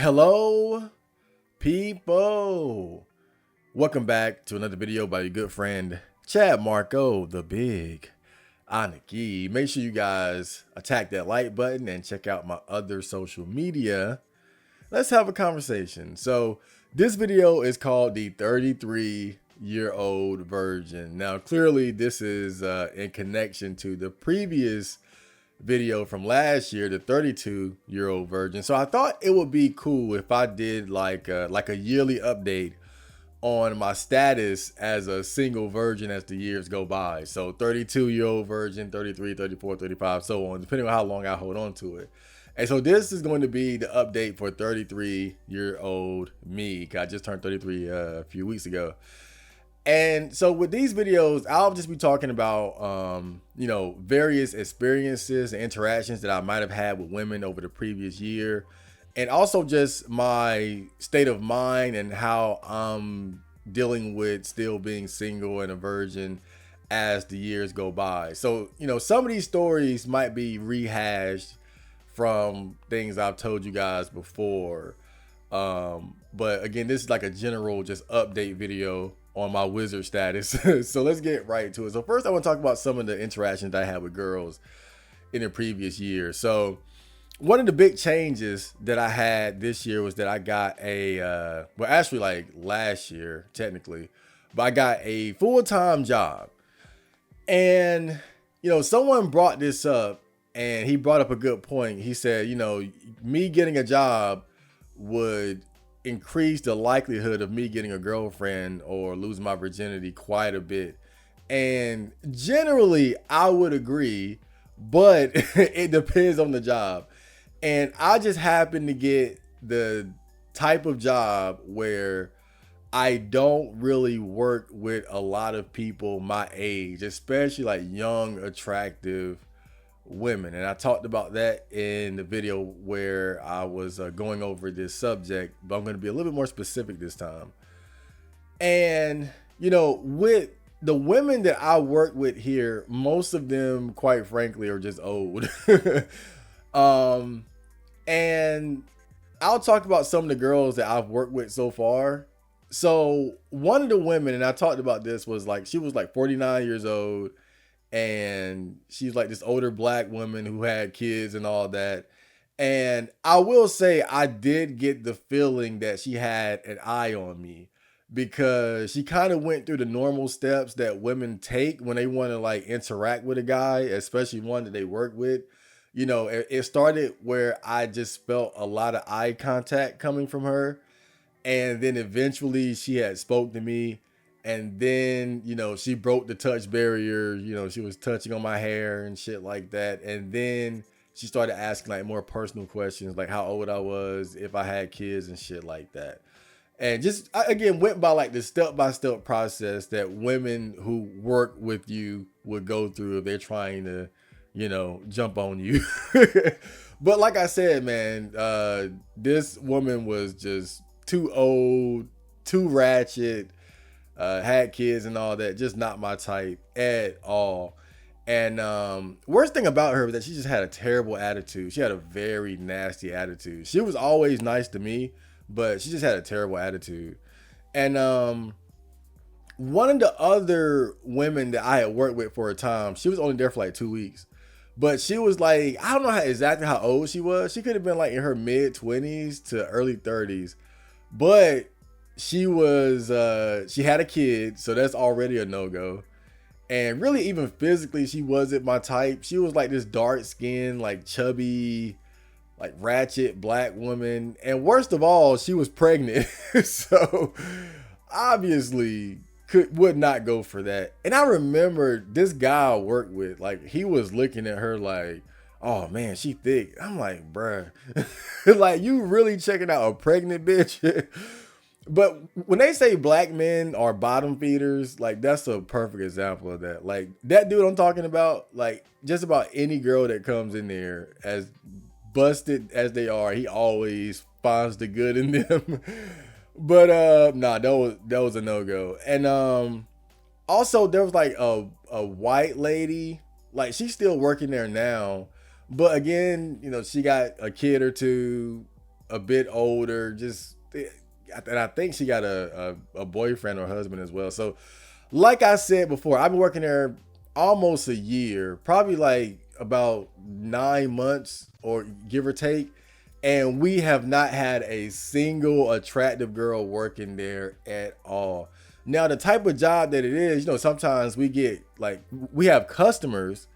Hello, people. Welcome back to another video by your good friend, Chad Marco, the big Aniki. Make sure you guys attack that like button and check out my other social media. Let's have a conversation. So this video is called the 33-year-old virgin. Now, clearly this is in connection to the previous video from last year, the 32-year-old virgin. So I thought it would be cool if I did like a yearly update on my status as a single virgin as the years go by. So 32-year-old virgin, 33, 34, 35, so on, depending on how long I hold on to it. And so this is going to be the update for 33-year-old me. I just turned 33 a few weeks ago. And so with these videos, I'll just be talking about, various experiences and interactions that I might have had with women over the previous year. And also just my state of mind and how I'm dealing with still being single and a virgin as the years go by. So, some of these stories might be rehashed from things I've told you guys before. But again, this is like a general just update video on my wizard status. So let's get right to it. So first I want to talk about some of the interactions that I had with girls in the previous year. So one of the big changes that I had this year was that I got actually like last year technically, but I got a full-time job. And, someone brought this up and he brought up a good point. He said, me getting a job would increase the likelihood of me getting a girlfriend or losing my virginity quite a bit. And generally I would agree, but it depends on the job. And I just happen to get the type of job where I don't really work with a lot of people my age, especially like young, attractive women. And I talked about that in the video where I was going over this subject, but I'm going to be a little bit more specific this time. And, with the women that I work with here, most of them, quite frankly, are just old. And I'll talk about some of the girls that I've worked with so far. So one of the women, and I talked about this, she was like 49 years old. And she's like this older black woman who had kids and all that. And I will say I did get the feeling that she had an eye on me because she kind of went through the normal steps that women take when they want to like interact with a guy, especially one that they work with. It started where I just felt a lot of eye contact coming from her. And then eventually she had spoke to me. And then, she broke the touch barrier. She was touching on my hair and shit like that. And then she started asking like more personal questions, like how old I was, if I had kids and shit like that. And just, again, went by like the step-by-step process that women who work with you would go through if they're trying to, jump on you. But like I said, man, this woman was just too old, too ratchet. Had kids and all that, just not my type at all. And worst thing about her was that she just had a terrible attitude. She had a very nasty attitude. She was always nice to me, but she just had a terrible attitude. And one of the other women that I had worked with for a time, she was only there for like 2 weeks. But she was like, I don't know exactly how old she was. She could have been like in her mid-20s to early 30s. But she had a kid, so that's already a no-go. And really, even physically, she wasn't my type. She was like this dark skin, like chubby, like ratchet black woman. And worst of all, she was pregnant. So obviously would not go for that. And I remember this guy I worked with, like he was looking at her like, oh man, she thick. I'm like, bruh, like you really checking out a pregnant bitch? But when they say black men are bottom feeders, like that's a perfect example of that. Like that dude I'm talking about, like just about any girl that comes in there, as busted as they are, he always finds the good in them. But nah, that was a no-go. And also there was like a white lady, like she's still working there now. But again, she got a kid or two. a bit older, just and I think she got a boyfriend or husband as well. So like I said before, I've been working there almost a year, probably like about 9 months or give or take. And we have not had a single attractive girl working there at all. Now, the type of job that it is, sometimes we get like, we have customers.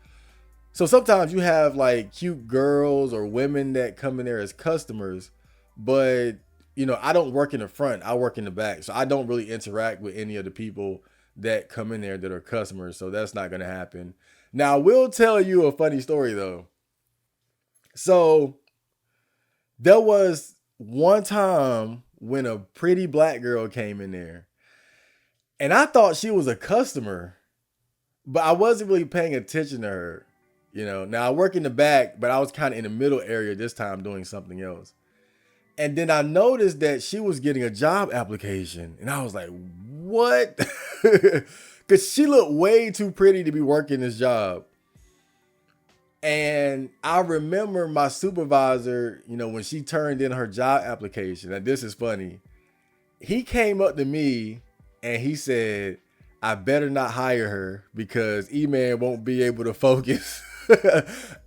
So sometimes you have like cute girls or women that come in there as customers, but I don't work in the front. I work in the back. So I don't really interact with any of the people that come in there that are customers. So that's not going to happen. Now, I will tell you a funny story though. So there was one time when a pretty black girl came in there and I thought she was a customer, but I wasn't really paying attention to her. Now I work in the back, but I was kind of in the middle area this time doing something else. And then I noticed that she was getting a job application. And I was like, what? Because she looked way too pretty to be working this job. And I remember my supervisor, when she turned in her job application, and this is funny, he came up to me and he said, I better not hire her because E-Man won't be able to focus.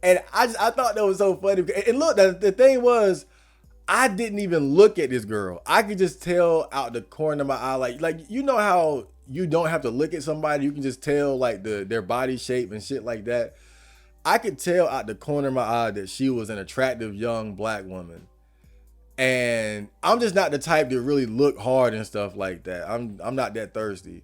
And I thought that was so funny. And look, the thing was, I didn't even look at this girl. I could just tell out the corner of my eye, like how you don't have to look at somebody, you can just tell like their body shape and shit like that. I could tell out the corner of my eye that she was an attractive young black woman. And I'm just not the type to really look hard and stuff like that. I'm not that thirsty.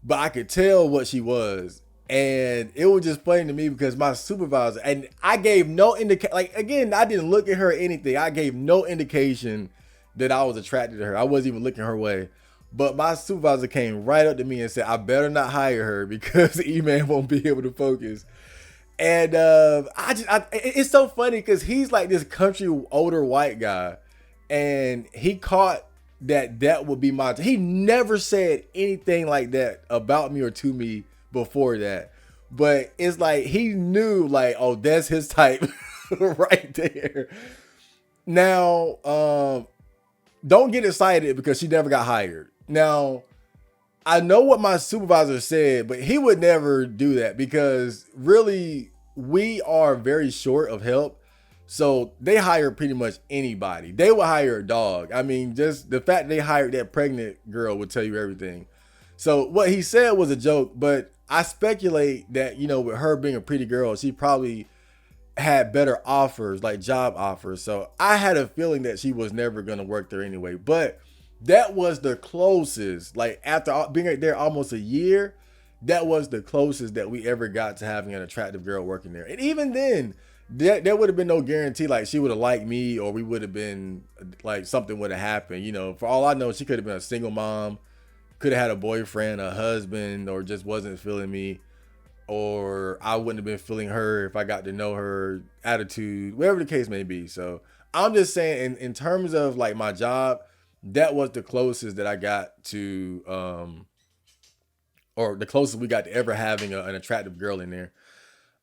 But I could tell what she was. And it was just funny to me because my supervisor, and I gave no indication, like, again, I didn't look at her or anything. I gave no indication that I was attracted to her. I wasn't even looking her way. But my supervisor came right up to me and said, I better not hire her because E-Man won't be able to focus. And it's so funny because he's like this country older white guy. And he caught that would be my, he never said anything like that about me or to me before that, but it's like he knew like, oh, that's his type right there. Now don't get excited because she never got hired. Now I know what my supervisor said, but he would never do that because really we are very short of help. So they hire pretty much anybody. They would hire a dog. I mean, just the fact they hired that pregnant girl would tell you everything. So what he said was a joke, but I speculate that, with her being a pretty girl, she probably had better offers, like job offers. So I had a feeling that she was never going to work there anyway. But that was the closest, like after being there almost a year, that was the closest that we ever got to having an attractive girl working there. And even then, there would have been no guarantee like she would have liked me or we would have been like something would have happened. For all I know, she could have been a single mom, could have had a boyfriend, a husband, or just wasn't feeling me, or I wouldn't have been feeling her if I got to know her attitude, whatever the case may be. So I'm just saying in terms of like my job, that was the closest that I got to, or the closest we got to ever having an attractive girl in there.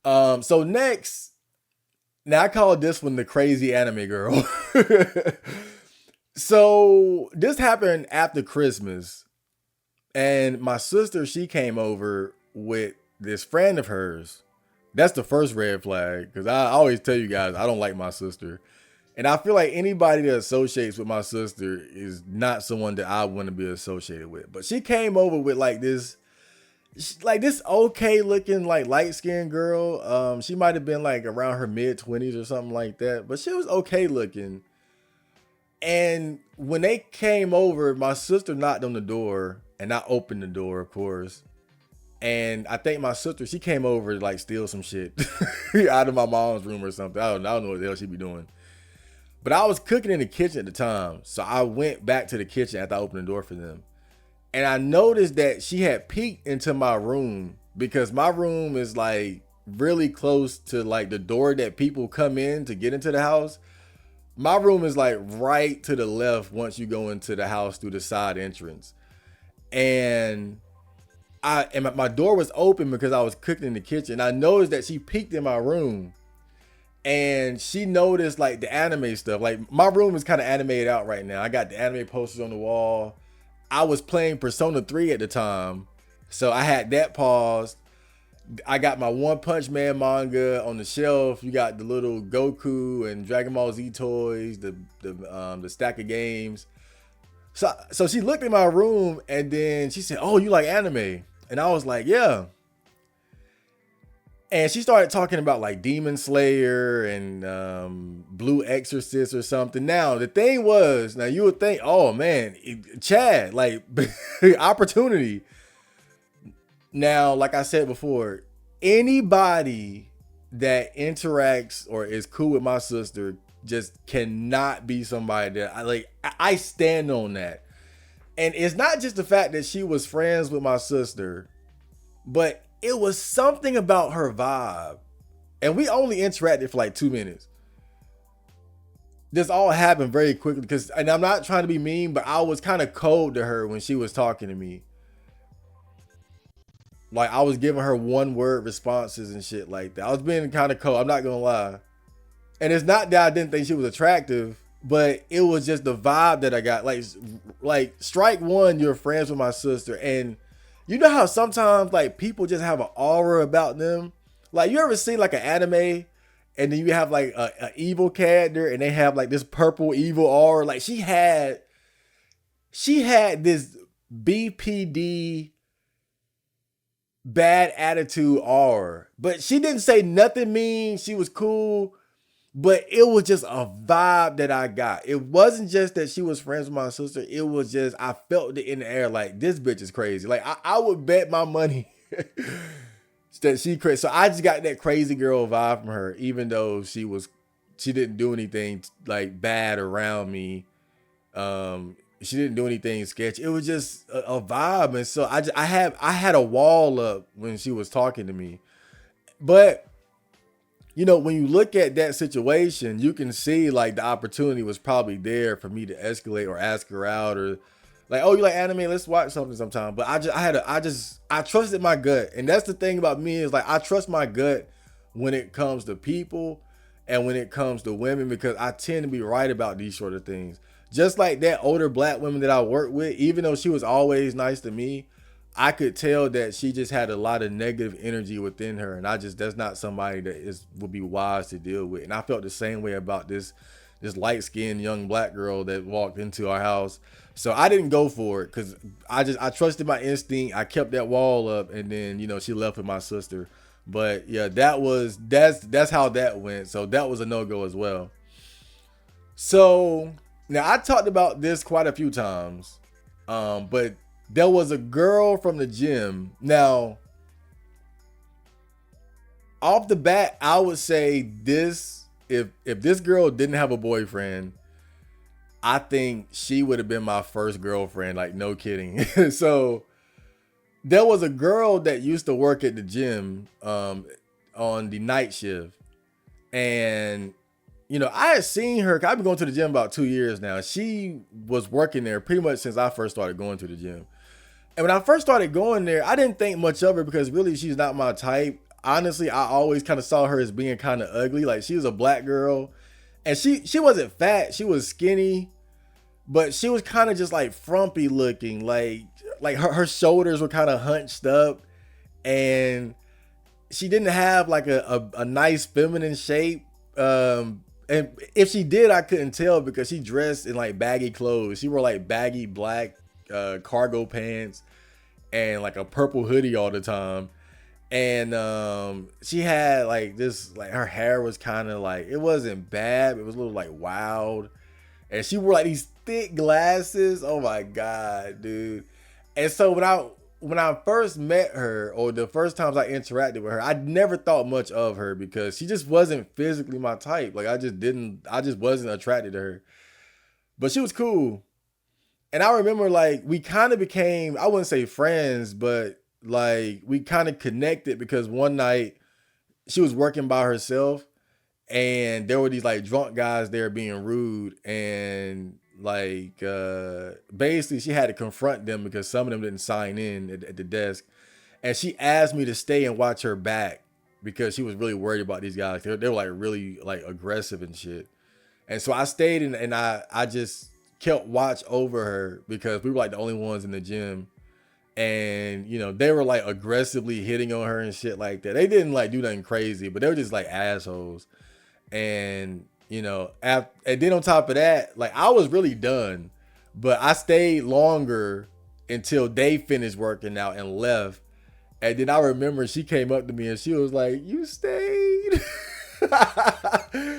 So next, now I call this one the crazy anime girl. So this happened after Christmas. And my sister, she came over with this friend of hers. That's the first red flag. Because I always tell you guys, I don't like my sister. And I feel like anybody that associates with my sister is not someone that I want to be associated with. But she came over with like this okay looking, like light skinned girl. She might have been like around her mid-20s or something like that. But she was okay looking. And when they came over, my sister knocked on the door. And I opened the door, of course. And I think my sister, she came over to like steal some shit out of my mom's room or something. I don't know what the hell she'd be doing. But I was cooking in the kitchen at the time. So I went back to the kitchen after I opened the door for them. And I noticed that she had peeked into my room because my room is like really close to like the door that people come in to get into the house. My room is like right to the left once you go into the house through the side entrance. And my door was open because I was cooking in the kitchen. I noticed that she peeked in my room. And she noticed like the anime stuff. Like my room is kind of animated out right now. I got the anime posters on the wall. I was playing Persona 3 at the time, so I had that paused. I got my One Punch Man manga on the shelf. You got the little Goku and Dragon Ball Z toys, the stack of games. So she looked in my room and then she said, "Oh, you like anime?" And I was like, "Yeah." And she started talking about like Demon Slayer and Blue Exorcist or something. Now the thing was, now you would think, oh man, Chad, like opportunity. Now, like I said before, anybody that interacts or is cool with my sister just cannot be somebody that I like. I stand on that. And it's not just the fact that she was friends with my sister, but it was something about her vibe. And we only interacted for like 2 minutes. This all happened very quickly because, and I'm not trying to be mean, but I was kind of cold to her when she was talking to me. Like I was giving her one word responses and shit like that. I was being kind of cold. I'm not gonna lie. And it's not that I didn't think she was attractive, but it was just the vibe that I got. Like strike one, you're friends with my sister, and you know how sometimes like people just have an aura about them. Like you ever see like an anime, and then you have like a evil character, and they have like this purple evil aura. Like she had this BPD bad attitude aura, but she didn't say nothing mean. She was cool. But it was just a vibe that I got. It wasn't just that she was friends with my sister. It was just, I felt it in the air like, this bitch is crazy. Like, I would bet my money that she crazy. So I just got that crazy girl vibe from her, even though she didn't do anything like bad around me. She didn't do anything sketchy. It was just a vibe. And so I had a wall up when she was talking to me. But you know, when you look at that situation, you can see like the opportunity was probably there for me to escalate or ask her out or like, oh, you like anime? Let's watch something sometime. But I trusted my gut. And that's the thing about me is like, I trust my gut when it comes to people and when it comes to women, because I tend to be right about these sort of things. Just like that older black woman that I worked with, even though she was always nice to me, I could tell that she just had a lot of negative energy within her, and that's not somebody that would be wise to deal with. And I felt the same way about this light skinned young black girl that walked into our house. So I didn't go for it because I trusted my instinct. I kept that wall up, and then she left with my sister. But yeah, that's how that went. So that was a no-go as well. So now I talked about this quite a few times, but there was a girl from the gym. Now, off the bat, I would say this: if this girl didn't have a boyfriend, I think she would have been my first girlfriend. Like, no kidding. So there was a girl that used to work at the gym on the night shift, and I had seen her. I've been going to the gym about 2 years now. She was working there pretty much since I first started going to the gym. And when I first started going there, I didn't think much of her because really she's not my type. Honestly, I always kind of saw her as being kind of ugly. Like, she was a black girl, and she wasn't fat. She was skinny, but she was kind of just like frumpy looking. Like her shoulders were kind of hunched up, and she didn't have like a nice feminine shape. And if she did, I couldn't tell because she dressed in like baggy clothes. She wore like baggy black cargo pants and like a purple hoodie all the time. And she had like this, like her hair was kind of like, it wasn't bad, it was a little like wild. And she wore like these thick glasses. Oh my god, dude. And so when I first met her, or the first times I interacted with her, I never thought much of her because she just wasn't physically my type. Like, I just wasn't attracted to her. But she was cool. And I remember like we kind of became, I wouldn't say friends, but like we kind of connected because one night she was working by herself and there were these like drunk guys there being rude, and like basically she had to confront them because some of them didn't sign in at the desk. And she asked me to stay and watch her back because she was really worried about these guys. They were like really like aggressive and shit. And so I stayed and I just kept watch over her because we were like the only ones in the gym. And, you know, they were like aggressively hitting on her and shit like that. They didn't like do nothing crazy, but they were just like assholes. And, you know, and then on top of that, like I was really done, but I stayed longer until they finished working out and left. And then I remember she came up to me and she was like, "You stayed?"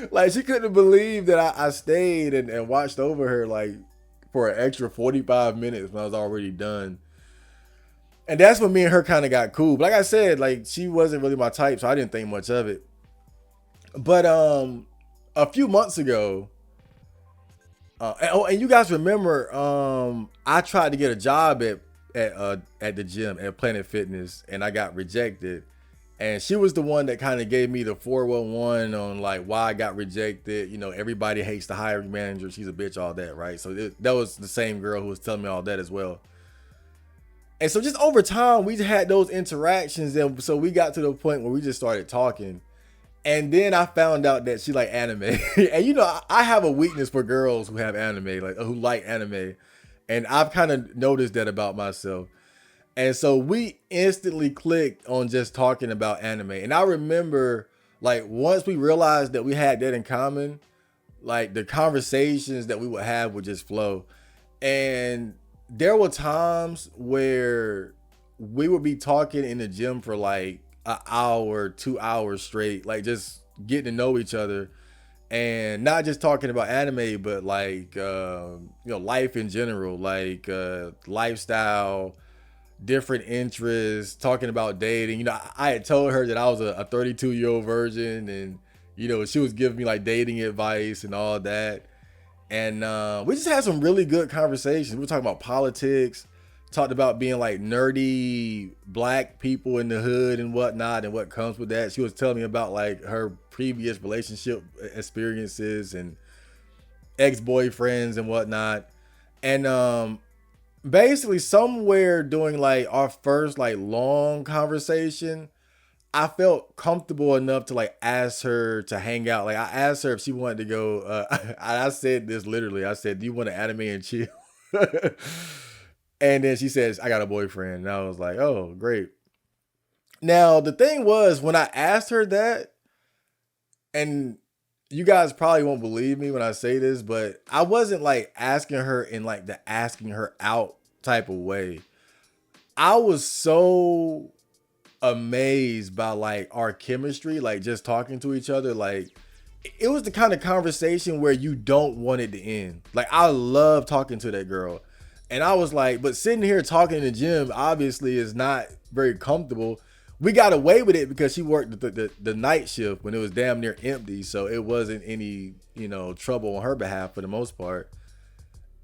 Like she couldn't believe that I stayed and watched over her like for an extra 45 minutes when I was already done. And that's when me and her kind of got cool. But like I said, like she wasn't really my type, so I didn't think much of it. But a few months ago, and you guys remember, I tried to get a job at the gym at Planet Fitness, and I got rejected. And she was the one that kind of gave me the 411 on like why I got rejected. You know, everybody hates the hiring manager. She's a bitch, all that, right? So that was the same girl who was telling me all that as well. And so just over time, we had those interactions. And so we got to the point where we just started talking. And then I found out that she liked anime. And you know, I have a weakness for girls who have anime, like who like anime. And I've kind of noticed that about myself. And so we instantly clicked on just talking about anime. And I remember like once we realized that we had that in common, like the conversations that we would have would just flow. And there were times where we would be talking in the gym for like an hour, 2 hours straight, like just getting to know each other. And not just talking about anime, but like, you know, life in general, like lifestyle, different interests, talking about dating. You know, I had told her that I was a 32-year-old virgin, and, you know, she was giving me like dating advice and all that. And we just had some really good conversations. We were talking about politics, talked about being like nerdy black people in the hood and whatnot and what comes with that. She was telling me about like her previous relationship experiences and ex-boyfriends and whatnot. And basically somewhere during like our first like long conversation, I felt comfortable enough to like ask her to hang out. Like I asked her if she wanted to go. I said this literally. I said, "Do you want to anime and chill?" And then she says, "I got a boyfriend." And I was like, "Oh, great." Now the thing was, when I asked her that, and you guys probably won't believe me when I say this, but I wasn't like asking her in like the asking her out type of way. I was so amazed by like our chemistry, like just talking to each other. Like it was the kind of conversation where you don't want it to end. Like I love talking to that girl. And I was like, but sitting here talking in the gym obviously is not very comfortable. We got away with it because she worked the night shift when it was damn near empty. So it wasn't any, you know, trouble on her behalf for the most part.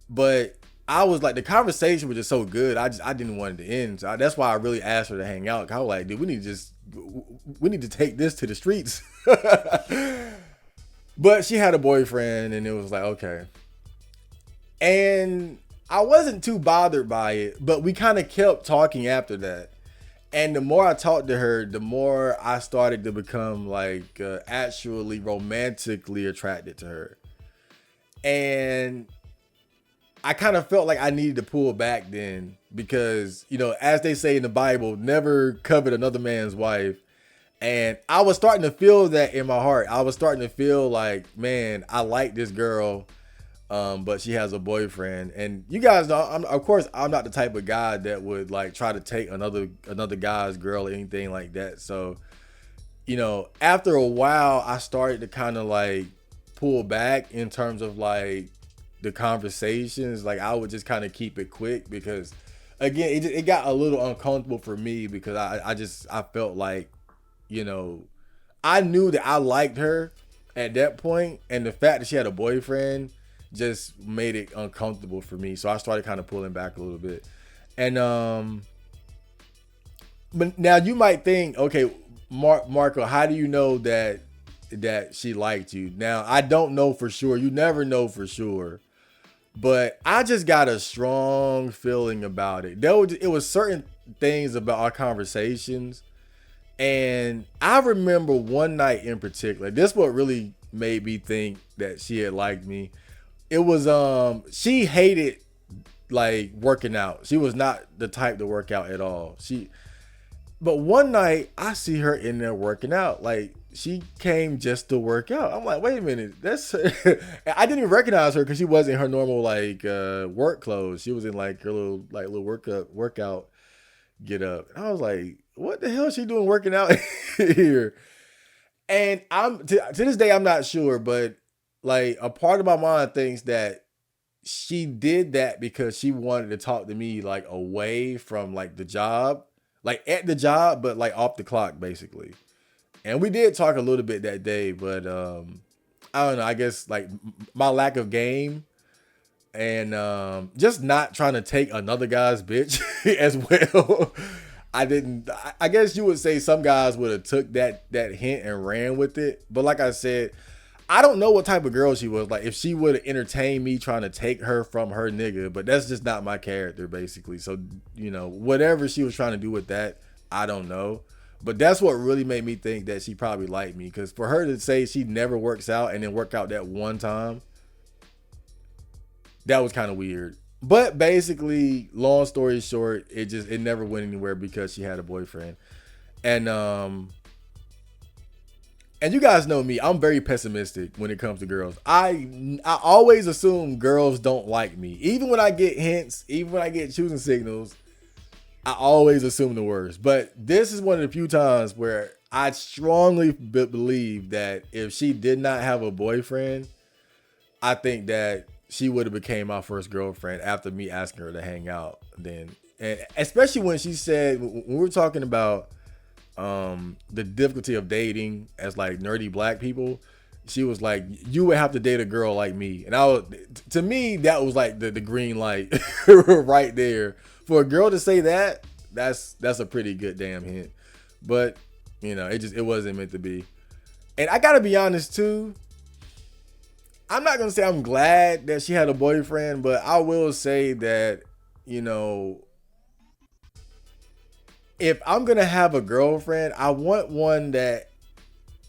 But I was like, the conversation was just so good. I didn't want it to end. So that's why I really asked her to hang out. I was like, dude, we need to take this to the streets. But she had a boyfriend and it was like, okay. And I wasn't too bothered by it, but we kind of kept talking after that. And the more I talked to her, the more I started to become like actually romantically attracted to her. And I kind of felt like I needed to pull back then because, you know, as they say in the Bible, never covet another man's wife. And I was starting to feel that in my heart. I was starting to feel like, man, I like this girl, but she has a boyfriend. And you guys know, of course, I'm not the type of guy that would like try to take another guy's girl or anything like that. So, you know, after a while, I started to kind of like pull back in terms of like the conversations. Like I would just kind of keep it quick because, again, it got a little uncomfortable for me because I felt like, you know, I knew that I liked her at that point, and the fact that she had a boyfriend just made it uncomfortable for me. So I started kind of pulling back a little bit. And but now you might think, okay, Marco, how do you know that she liked you? Now I don't know for sure. You never know for sure. But I just got a strong feeling about it. It was certain things about our conversations And I remember one night in particular, this what really made me think that she had liked me. It was she hated like working out. She was not the type to work out at all. But one night I see her in there working out. Like she came just to work out. I'm like, wait a minute, that's I didn't even recognize her because she wasn't in her normal like work clothes. She was in like her little workout get up. And I was like, what the hell is she doing working out here? And I'm to this day I'm not sure, but like a part of my mind thinks that she did that because she wanted to talk to me like away from like the job, like at the job, but like off the clock basically. And we did talk a little bit that day, but I don't know. I guess like my lack of game and just not trying to take another guy's bitch as well. I didn't. I guess you would say some guys would have took that hint and ran with it. But like I said, I don't know what type of girl she was. Like if she would have entertained me trying to take her from her nigga, but that's just not my character, basically. So whatever she was trying to do with that, I don't know. But that's what really made me think that she probably liked me. Because for her to say she never works out and then work out that one time, that was kind of weird. But basically, long story short, it never went anywhere because she had a boyfriend. And and you guys know me, I'm very pessimistic when it comes to girls. I always assume girls don't like me. Even when I get hints, even when I get choosing signals, I always assume the worst. But this is one of the few times where I strongly believe that if she did not have a boyfriend, I think that she would have became my first girlfriend after me asking her to hang out then. And especially when she said, when we were talking about the difficulty of dating as like nerdy black people, she was like, you would have to date a girl like me. And to me, that was like the green light right there. For a girl to say that, that's a pretty good damn hint. But it wasn't meant to be. And I gotta be honest too, I'm not gonna say I'm glad that she had a boyfriend, but I will say that, if I'm gonna have a girlfriend, I want one that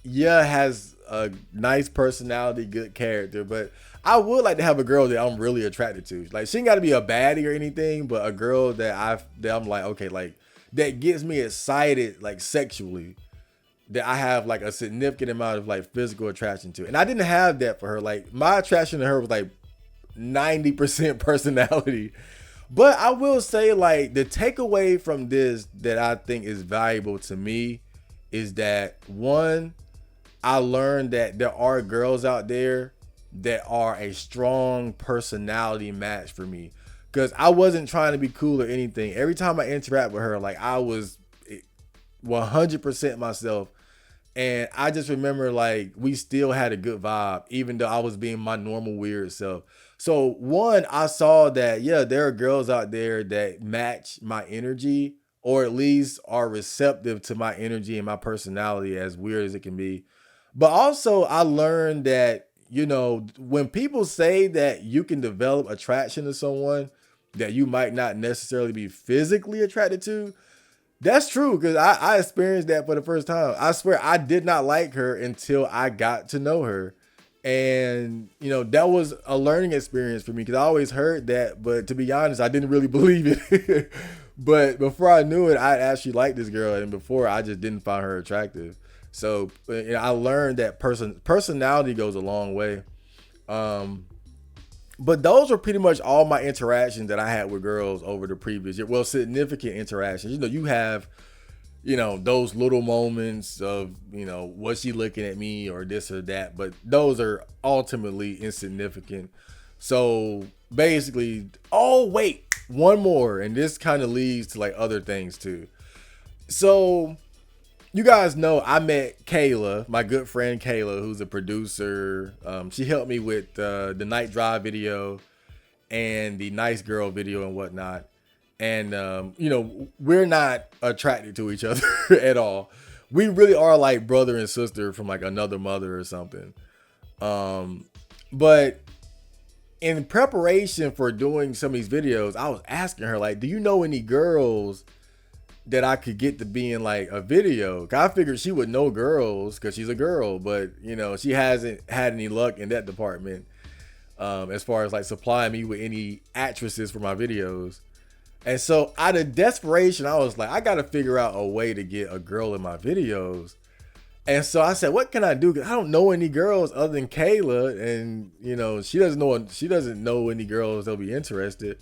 has a nice personality, good character, but I would like to have a girl that I'm really attracted to. Like she ain't gotta be a baddie or anything, but a girl that I'm like, okay, like that gets me excited like sexually. That I have like a significant amount of like physical attraction to. And I didn't have that for her. Like my attraction to her was like 90% personality. But I will say like the takeaway from this that I think is valuable to me is that one, I learned that there are girls out there that are a strong personality match for me. Because I wasn't trying to be cool or anything. Every time I interact with her, like I was 100% myself. And I just remember like we still had a good vibe, even though I was being my normal weird self. So one, I saw that, there are girls out there that match my energy or at least are receptive to my energy and my personality, as weird as it can be. But also I learned that, when people say that you can develop attraction to someone that you might not necessarily be physically attracted to, that's true, because I experienced that for the first time. I swear I did not like her until I got to know her. And, that was a learning experience for me because I always heard that. But to be honest, I didn't really believe it. But before I knew it, I actually liked this girl. And before, I just didn't find her attractive. So I learned that personality goes a long way. But those were pretty much all my interactions that I had with girls over the previous year. Well, significant interactions. You have, those little moments of, was she looking at me or this or that. But those are ultimately insignificant. So basically, oh, wait, one more. And this kind of leads to like other things too. So you guys know I met Kayla, my good friend Kayla, who's a producer. She helped me with the Night Drive video and the Nice Girl video and whatnot. And, we're not attracted to each other at all. We really are like brother and sister from like another mother or something. But in preparation for doing some of these videos, I was asking her, like, do you know any girls that I could get to be in like a video. 'Cause I figured she would know girls because she's a girl, but you know, she hasn't had any luck in that department, as far as like supplying me with any actresses for my videos. And so out of desperation, I was like, I got to figure out a way to get a girl in my videos. And so I said, what can I do? 'Cause I don't know any girls other than Kayla, and you know, she doesn't know any girls that'll be interested.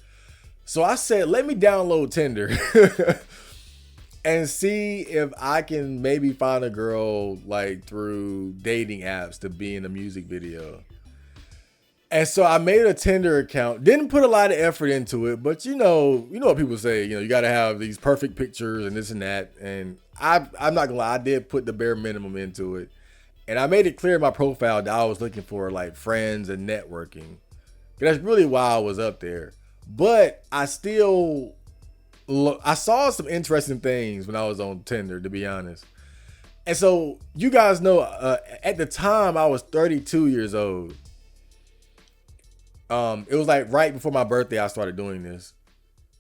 So I said, let me download Tinder and see if I can maybe find a girl like through dating apps to be in a music video. And so I made a Tinder account. Didn't put a lot of effort into it, but you know what people say. You know, you got to have these perfect pictures and this and that. And I'm not gonna lie, I did put the bare minimum into it, and I made it clear in my profile that I was looking for like friends and networking. That's really why I was up there. But I still, I saw some interesting things when I was on Tinder, to be honest. And so you guys know, at the time I was 32 years old. It was like right before my birthday I started doing this.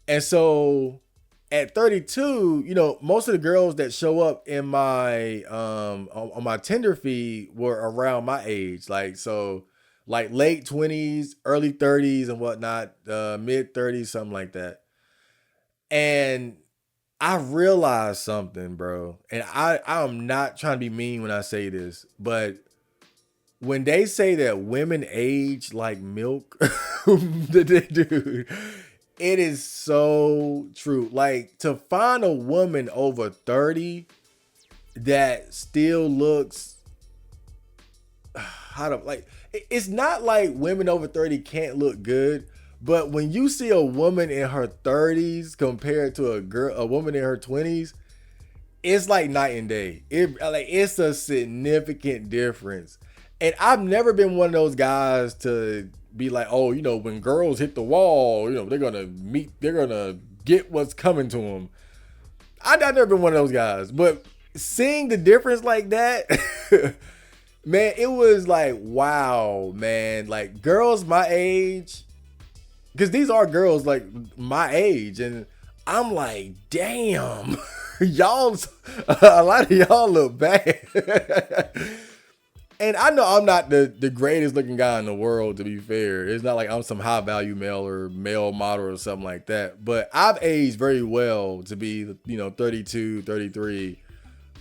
And so at 32, you know, most of the girls that show up in my on my Tinder feed were around my age. Like, so like late 20s, early 30s and whatnot, mid 30s, something like that. And I realized something, bro. And I'm not trying to be mean when I say this, but when they say that women age like milk, dude, it is so true. Like, to find a woman over 30 that still looks, it's not like women over 30 can't look good, but when you see a woman in her 30s compared to a woman in her 20s, it's like night and day. It's a significant difference. And I've never been one of those guys to be like, oh, you know, when girls hit the wall, you know, they're gonna get what's coming to them. I've never been one of those guys, but seeing the difference like that, man, it was like, wow, man, like girls my age, because these are girls like my age, and I'm like, damn, y'all, a lot of y'all look bad. And I know I'm not the greatest looking guy in the world, to be fair. It's not like I'm some high value male or male model or something like that. But I've aged very well to be, you know, 32, 33.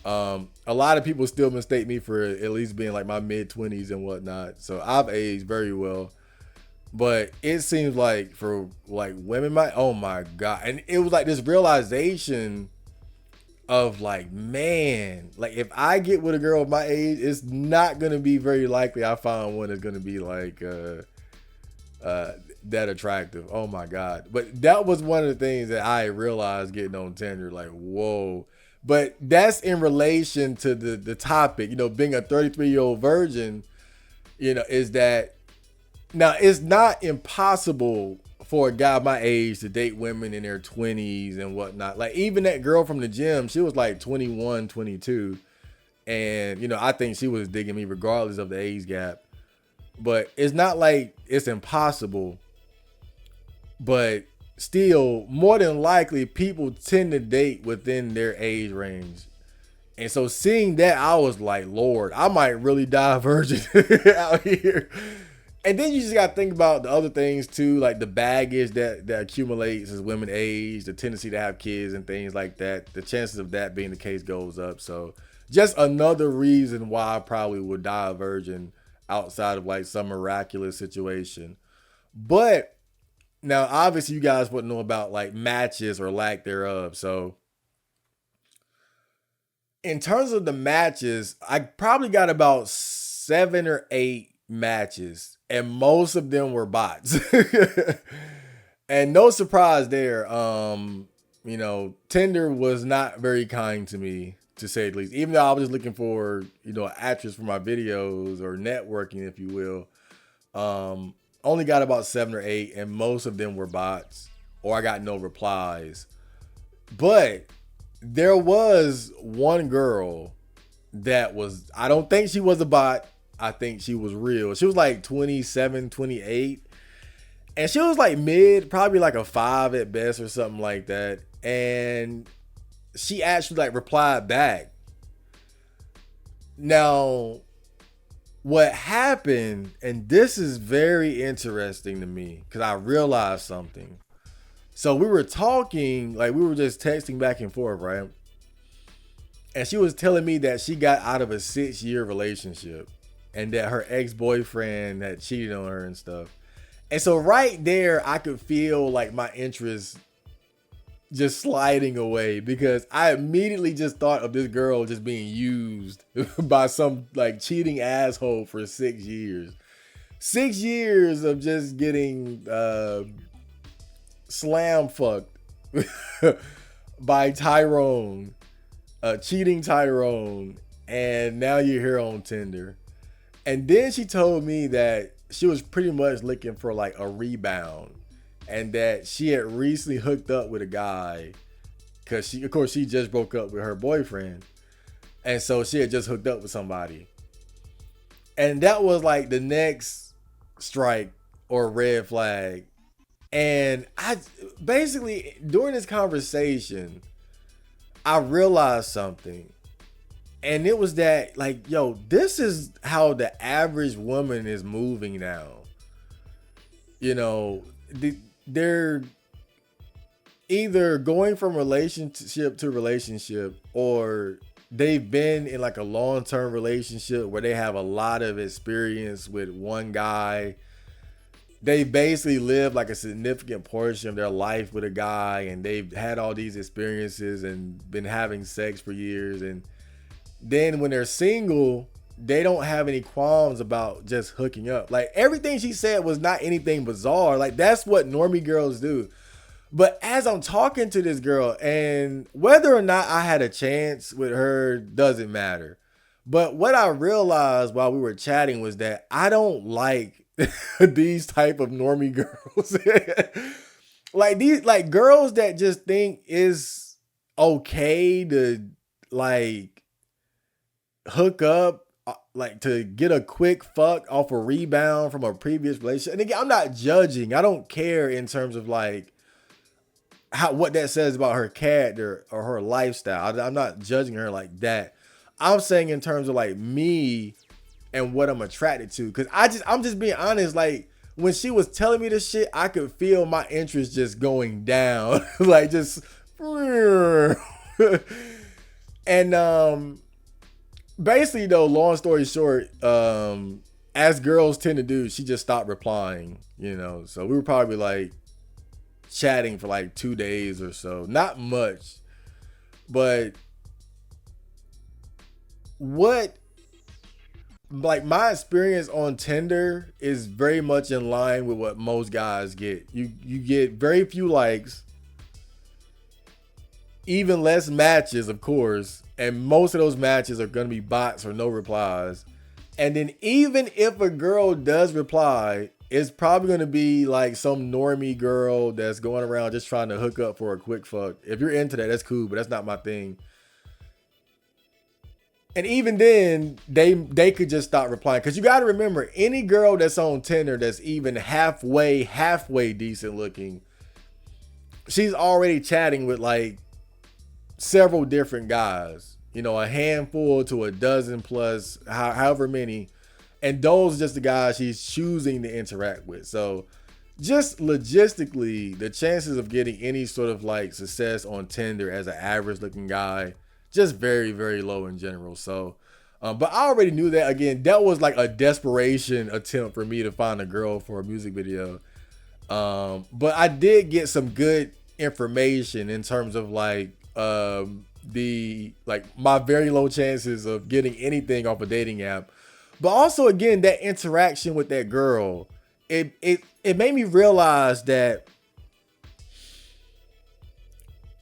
A lot of people still mistake me for at least being like my mid 20s and whatnot. So I've aged very well. But it seems like for like women, oh my God. And it was like this realization of like, man, like if I get with a girl of my age, it's not gonna be very likely I find one that's gonna be like that attractive. Oh my God. But that was one of the things that I realized getting on Tinder, like, whoa. But that's in relation to the topic, you know, being a 33-year-old virgin, you know, is that now it's not impossible for a guy my age to date women in their 20s and whatnot. Like, even that girl from the gym, she was like 21, 22. And, you know, I think she was digging me regardless of the age gap. But it's not like it's impossible. But still, more than likely, people tend to date within their age range. And so seeing that, I was like, Lord, I might really die a virgin out here. And then you just got to think about the other things too, like the baggage that accumulates as women age, the tendency to have kids and things like that. The chances of that being the case goes up. So just another reason why I probably would die a virgin outside of like some miraculous situation. But now, obviously, you guys wouldn't know about like matches or lack thereof. So in terms of the matches, I probably got about 7 or 8 matches, and most of them were bots. And no surprise there. You know, Tinder was not very kind to me, to say the least. Even though I was just looking for, you know, an actress for my videos or networking, if you will. Only got about 7 or 8, and most of them were bots, or I got no replies. But there was one girl that was, I don't think she was a bot. I think she was real. She was like 27, 28. And she was like mid, probably like a 5 at best or something like that. And she actually like replied back. Now, what happened, and this is very interesting to me because I realized something. So we were talking, like we were just texting back and forth, right? And she was telling me that she got out of a 6-year relationship and that her ex-boyfriend had cheated on her and stuff. And so right there, I could feel like my interest just sliding away because I immediately just thought of this girl just being used by some like cheating asshole for 6 years. 6 years of just getting slam fucked by Tyrone, cheating Tyrone, and now you're here on Tinder. And then she told me that she was pretty much looking for like a rebound, and that she had recently hooked up with a guy because she, of course, she just broke up with her boyfriend, and so she had just hooked up with somebody, and that was like the next strike or red flag. And I basically during this conversation, I realized something. And it was that, like, yo, this is how the average woman is moving now. You know, they're either going from relationship to relationship, or they've been in like a long-term relationship where they have a lot of experience with one guy. They basically live like a significant portion of their life with a guy, and they've had all these experiences and been having sex for years. And then when they're single, they don't have any qualms about just hooking up. Like, everything she said was not anything bizarre. Like, that's what normie girls do. But as I'm talking to this girl, and whether or not I had a chance with her doesn't matter. But what I realized while we were chatting was that I don't like these type of normie girls. Like these, like girls that just think it's okay to like hook up, like to get a quick fuck off a rebound from a previous relationship. And again, I'm not judging. I don't care in terms of like what that says about her character or her lifestyle. I'm not judging her like that. I'm saying in terms of like me and what I'm attracted to. Cause I'm just being honest. Like, when she was telling me this shit, I could feel my interest just going down. Like, just and basically though, long story short, as girls tend to do, she just stopped replying, you know. So we were probably like chatting for like 2 days or so. Not much. But what, like, my experience on Tinder is very much in line with what most guys get. You get very few likes, even less matches, of course, and most of those matches are going to be bots or no replies. And then even if a girl does reply, it's probably going to be like some normie girl that's going around just trying to hook up for a quick fuck. If you're into that, that's cool, but that's not my thing. And even then, they could just stop replying. Because you got to remember, any girl that's on Tinder that's even halfway decent looking, she's already chatting with like several different guys. You know, a handful to a dozen plus, however many. And those are just the guys she's choosing to interact with. So just logistically, the chances of getting any sort of like success on Tinder as an average looking guy, just very, very low in general. So, but I already knew that. Again, that was like a desperation attempt for me to find a girl for a music video. But I did get some good information in terms of like my very low chances of getting anything off a dating app. But also, again, that interaction with that girl, it made me realize that,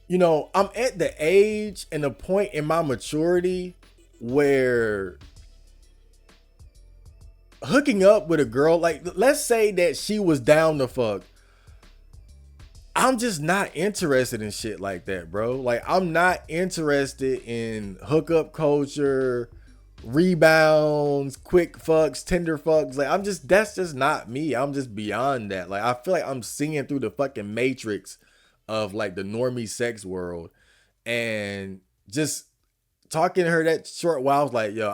you know, I'm at the age and the point in my maturity where hooking up with a girl, like, let's say that she was down to fuck, I'm just not interested in shit like that, bro. Like, I'm not interested in hookup culture, rebounds, quick fucks, Tinder fucks. Like, that's just not me. I'm just beyond that. Like, I feel like I'm seeing through the fucking matrix of like the normie sex world. and just talking to her that short while, I was like, yo,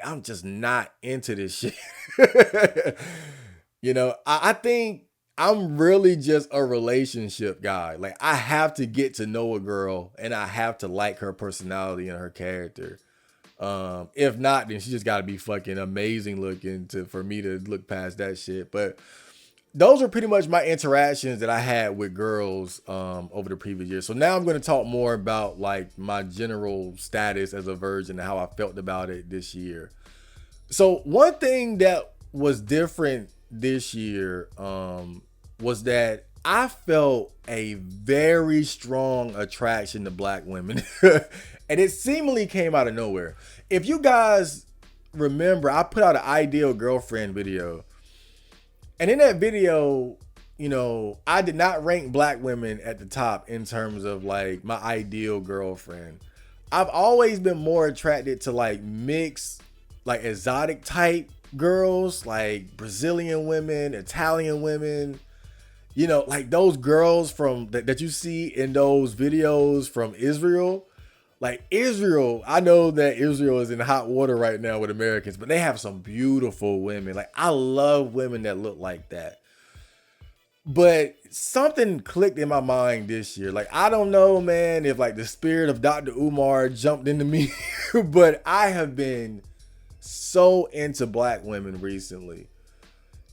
I'm just not into this shit. I think I'm really just a relationship guy. Like, I have to get to know a girl and I have to like her personality and her character. If not, then she just gotta be fucking amazing looking for me to look past that shit. But those are pretty much my interactions that I had with girls over the previous year. So now I'm going to talk more about like my general status as a virgin and how I felt about it this year. So one thing that was different this year was that I felt a very strong attraction to black women. And it seemingly came out of nowhere. If you guys remember, I put out an ideal girlfriend video. And in that video, I did not rank black women at the top in terms of like my ideal girlfriend. I've always been more attracted to like mixed, like exotic type girls, like Brazilian women, Italian women, like those girls from that you see in those videos from Israel. Like Israel, I know that Israel is in hot water right now with Americans, but they have some beautiful women. Like, I love women that look like that. But something clicked in my mind this year. Like, I don't know, man, if like the spirit of Dr. Umar jumped into me, but I have been so into black women recently.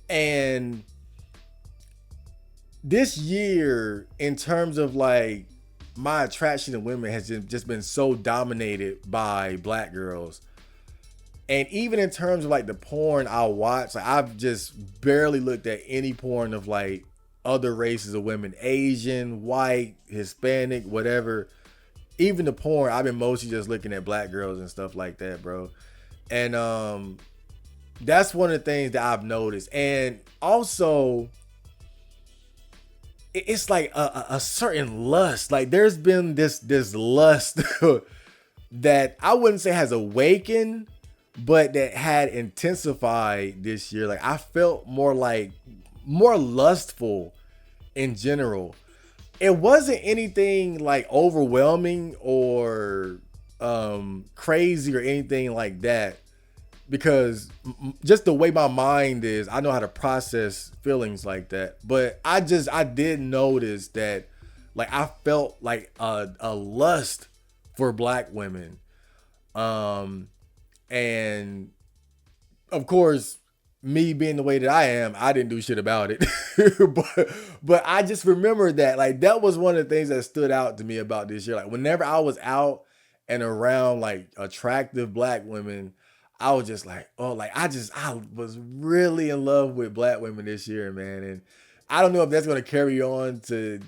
And this year, in terms of like my attraction to women has just been so dominated by black girls. And even in terms of like the porn I watch, like I've just barely looked at any porn of like other races of women, Asian, white, Hispanic, whatever. Even the porn, I've been mostly just looking at black girls and stuff like that, bro. And that's one of the things that I've noticed. And also, it's like a certain lust. Like there's been this lust that I wouldn't say has awakened, but that had intensified this year. Like I felt more lustful in general. It wasn't anything like overwhelming or crazy or anything like that, because just the way my mind is, I know how to process feelings like that. But I did notice that like I felt like a lust for black women. And of course, me being the way that I am, I didn't do shit about it. but I just remember that like that was one of the things that stood out to me about this year. Like whenever I was out and around like attractive black women, I was just like, oh, like I was really in love with black women this year, man. And I don't know if that's going to carry on to,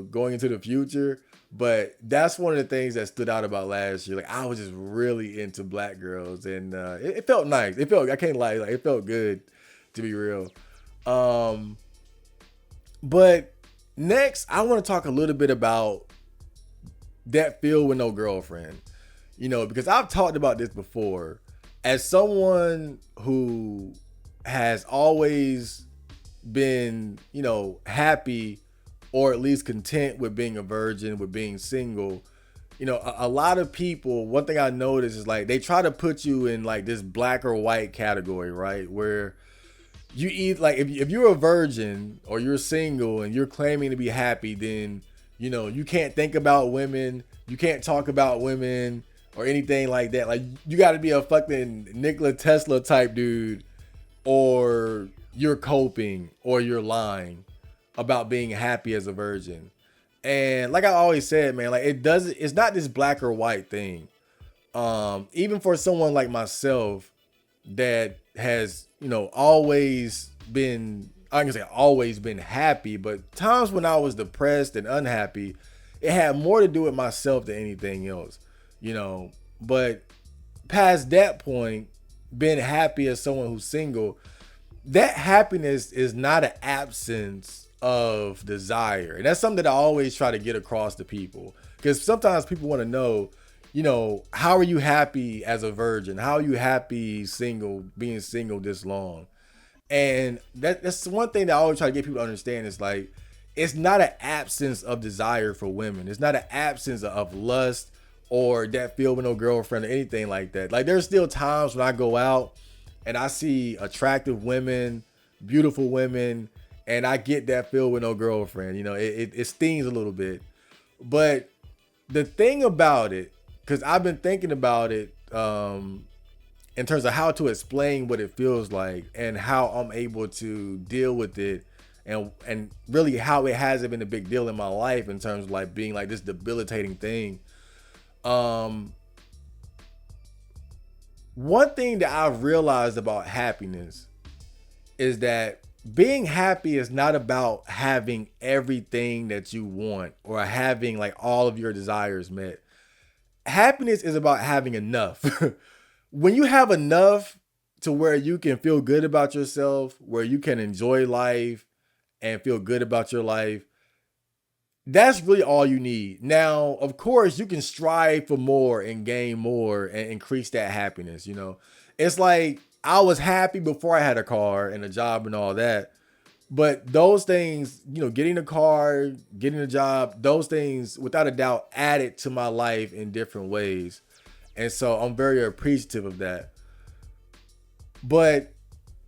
going into the future, but that's one of the things that stood out about last year. Like I was just really into black girls, and it felt nice. I can't lie, like it felt good, to be real. But next I want to talk a little bit about that feel with no girlfriend, because I've talked about this before. As someone who has always been, happy or at least content with being a virgin, with being single, a lot of people, one thing I noticed is like they try to put you in like this black or white category, right? Where you either like if you're a virgin or you're single and you're claiming to be happy, then you can't think about women, you can't talk about women or anything like that. Like you got to be a fucking Nikola Tesla type dude, or you're coping, or you're lying about being happy as a virgin. And like I always said, man, like it's not this black or white thing. Even for someone like myself that has, always been, I can say always been happy, but times when I was depressed and unhappy, it had more to do with myself than anything else. But past that point, being happy as someone who's single, that happiness is not an absence of desire. And that's something that I always try to get across to people, because sometimes people want to know, how are you happy as a virgin? How are you happy being single this long? And that's one thing that I always try to get people to understand is like, it's not an absence of desire for women. It's not an absence of lust or that feel with no girlfriend or anything like that. Like there's still times when I go out and I see attractive women, beautiful women, and I get that feel with no girlfriend. You know, it stings a little bit. But the thing about it, because I've been thinking about it in terms of how to explain what it feels like and how I'm able to deal with it, and really how it hasn't been a big deal in my life in terms of like being like this debilitating thing. One thing that I've realized about happiness is that being happy is not about having everything that you want or having like all of your desires met. Happiness is about having enough. When you have enough to where you can feel good about yourself, where you can enjoy life and feel good about your life, that's really all you need. Now, of course, you can strive for more and gain more and increase that happiness. You know, it's like I was happy before I had a car and a job and all that. But those things, you know, getting a car, getting a job, those things, without a doubt, added to my life in different ways. And so I'm very appreciative of that. But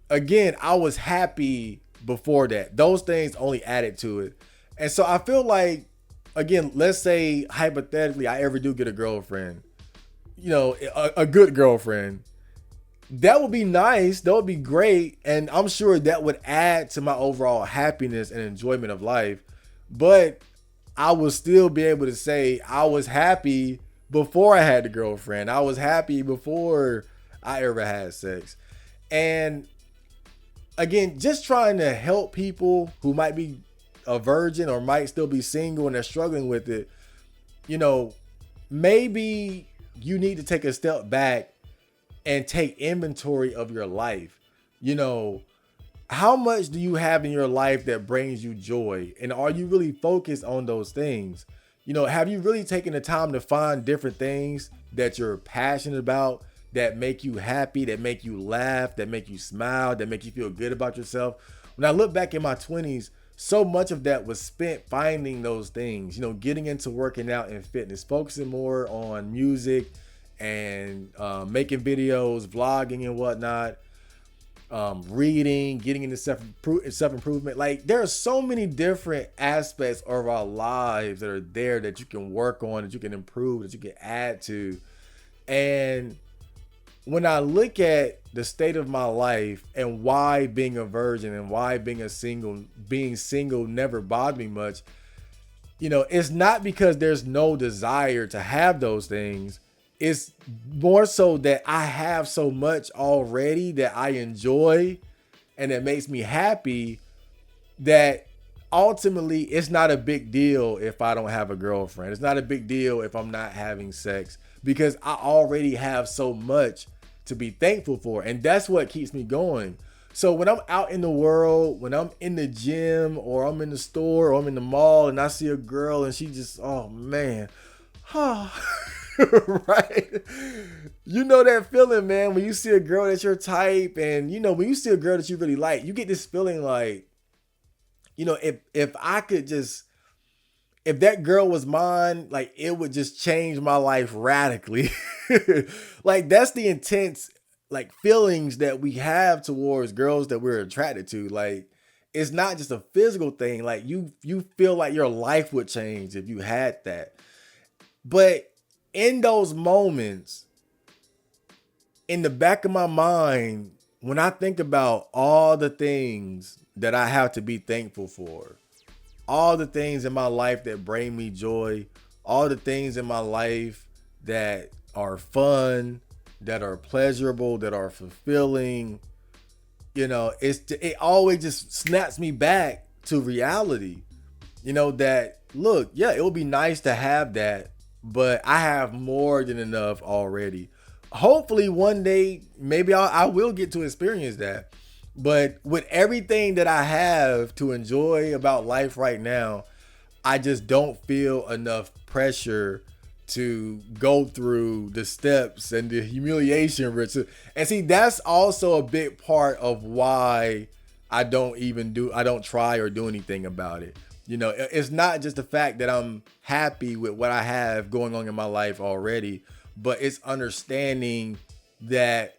again, I was happy before that. Those things only added to it. And so I feel like, again, let's say hypothetically I ever do get a girlfriend, you know, a good girlfriend. That would be nice. That would be great. And I'm sure that would add to my overall happiness and enjoyment of life. But I would still be able to say I was happy before I had the girlfriend. I was happy before I ever had sex. And again, just trying to help people who might be a virgin or might still be single and they're struggling with it. You know, maybe you need to take a step back and take inventory of your life. You know, how much do you have in your life that brings you joy? And are you really focused on those things? You know, have you really taken the time to find different things that you're passionate about, that make you happy, that make you laugh, that make you smile, that make you feel good about yourself? When I look back in my 20s, so much of that was spent finding those things, you know, getting into working out and fitness, focusing more on music and making videos, vlogging and whatnot, reading, getting into self-improvement. Like there are so many different aspects of our lives that are there that you can work on, that you can improve, that you can add to. And when I look at the state of my life and why being a virgin and why being single never bothered me much, you know, it's not because there's no desire to have those things. It's more so that I have so much already that I enjoy and that makes me happy, that ultimately it's not a big deal if I don't have a girlfriend. It's not a big deal if I'm not having sex, because I already have so much to be thankful for. And that's what keeps me going. So when I'm out in the world, when I'm in the gym or I'm in the store or I'm in the mall and I see a girl and she just, oh man, right? You know that feeling, man, when you see a girl that's your type, and you know, when you see a girl that you really like, you get this feeling like, you know, if I could just, if that girl was mine, like it would just change my life radically. Like that's the intense like feelings that we have towards girls that we're attracted to. Like it's not just a physical thing. Like you feel like your life would change if you had that. But in those moments, in the back of my mind, when I think about all the things that I have to be thankful for, all the things in my life that bring me joy, all the things in my life that are fun, that are pleasurable, that are fulfilling, you know, it always just snaps me back to reality. You know, that look, yeah, it would be nice to have that, but I have more than enough already. Hopefully one day, maybe I will get to experience that. But with everything that I have to enjoy about life right now, I just don't feel enough pressure to go through the steps and the humiliation. And see, that's also a big part of why I don't try or do anything about it. It's not just the fact that I'm happy with what I have going on in my life already, but it's understanding that,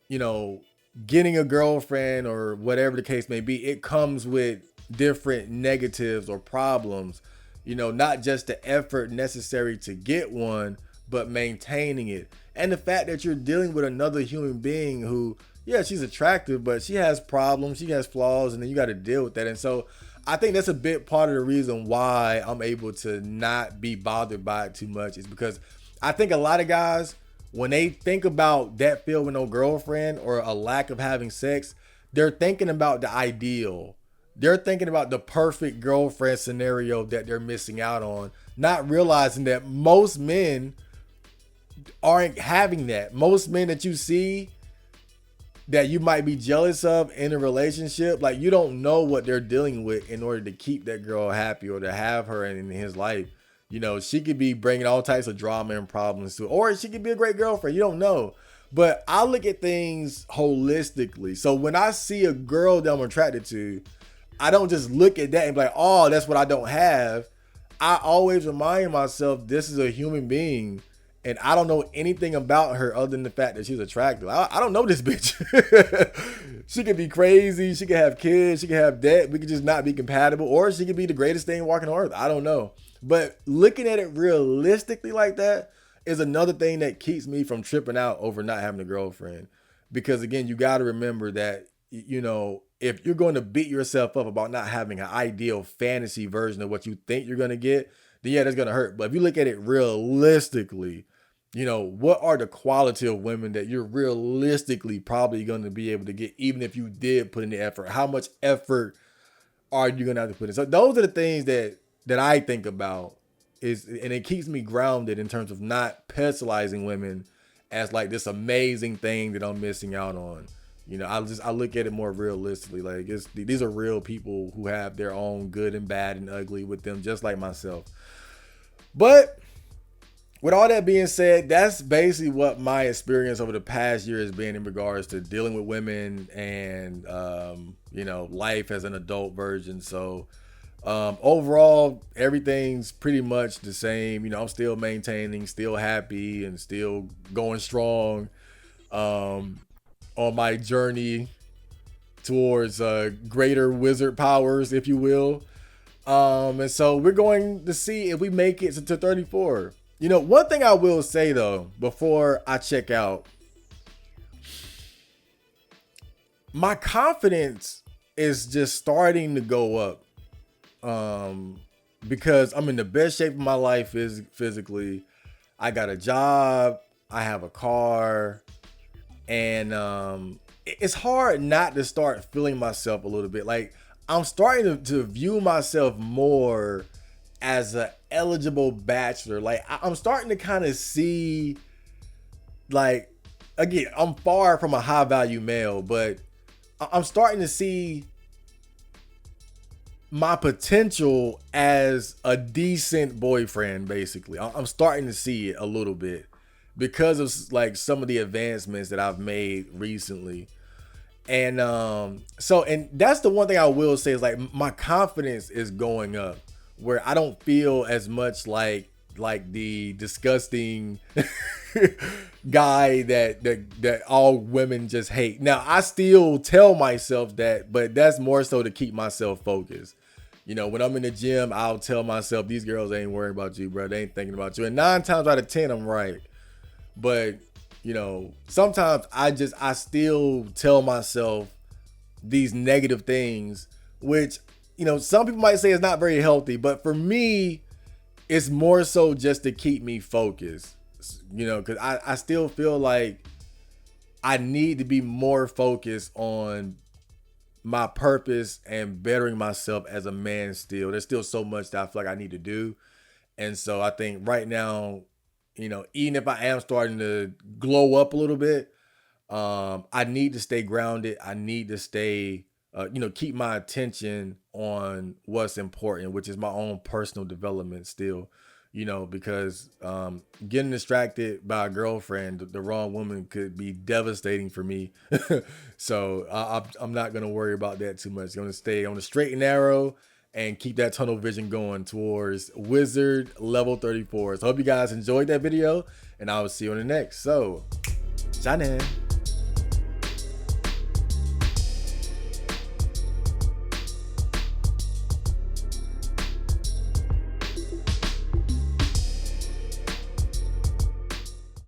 you know, getting a girlfriend or whatever the case may be, it comes with different negatives or problems, not just the effort necessary to get one, but maintaining it. And the fact that you're dealing with another human being who, yeah, she's attractive, but she has problems, she has flaws, and then you got to deal with that. And so I think that's a big part of the reason why I'm able to not be bothered by it too much, is because I think a lot of guys, when they think about that feel with no girlfriend or a lack of having sex, they're thinking about the ideal. They're thinking about the perfect girlfriend scenario that they're missing out on, not realizing that most men aren't having that. Most men that you see that you might be jealous of in a relationship, like, you don't know what they're dealing with in order to keep that girl happy or to have her in his life. She could be bringing all types of drama and problems to it, or she could be a great girlfriend. You don't know. But I look at things holistically. So when I see a girl that I'm attracted to, I don't just look at that and be like, oh, that's what I don't have. I always remind myself this is a human being, and I don't know anything about her other than the fact that she's attractive. I don't know this bitch. She could be crazy. She could have kids. She could have debt. We could just not be compatible. Or she could be the greatest thing walking on earth. I don't know. But looking at it realistically like that is another thing that keeps me from tripping out over not having a girlfriend. Because again, you got to remember that, if you're going to beat yourself up about not having an ideal fantasy version of what you think you're going to get, then yeah, that's going to hurt. But if you look at it realistically, what are the quality of women that you're realistically probably going to be able to get, even if you did put in the effort? How much effort are you going to have to put in? So those are the things that I think about, and it keeps me grounded in terms of not pedestalizing women as like this amazing thing that I'm missing out on. I look at it more realistically. Like, these are real people who have their own good and bad and ugly with them, just like myself. But with all that being said, that's basically what my experience over the past year has been in regards to dealing with women and, life as an adult version. So overall, everything's pretty much the same. I'm still maintaining, still happy, and still going strong on my journey towards greater wizard powers, if you will. And so we're going to see if we make it to 34. One thing I will say though, before I check out, my confidence is just starting to go up. Because I'm in the best shape of my life physically. I got a job, I have a car, and it's hard not to start feeling myself a little bit. Like, I'm starting to view myself more as an eligible bachelor. Like, I'm starting to kind of see, like, again, I'm far from a high value male, but I'm starting to see my potential as a decent boyfriend. Basically, I'm starting to see it a little bit because of like some of the advancements that I've made recently. And and that's the one thing I will say is, like, my confidence is going up, where I don't feel as much like the disgusting guy that all women just hate. Now, I still tell myself that, but that's more so to keep myself focused. When I'm in the gym, I'll tell myself, these girls ain't worried about you, bro. They ain't thinking about you. And 9 times out of 10, I'm right. But, sometimes I still tell myself these negative things, which, some people might say is not very healthy. But for me, it's more so just to keep me focused, because I still feel like I need to be more focused on my purpose and bettering myself as a man still. There's still so much that I feel like I need to do. And so I think right now, even if I am starting to glow up a little bit, I need to stay grounded. I need to stay, keep my attention on what's important, which is my own personal development still. Because getting distracted by a girlfriend, the wrong woman, could be devastating for me. So I'm not going to worry about that too much. I'm going to stay on the straight and narrow and keep that tunnel vision going towards Wizard level 34. So hope you guys enjoyed that video, and I will see you on the next. So, Janan.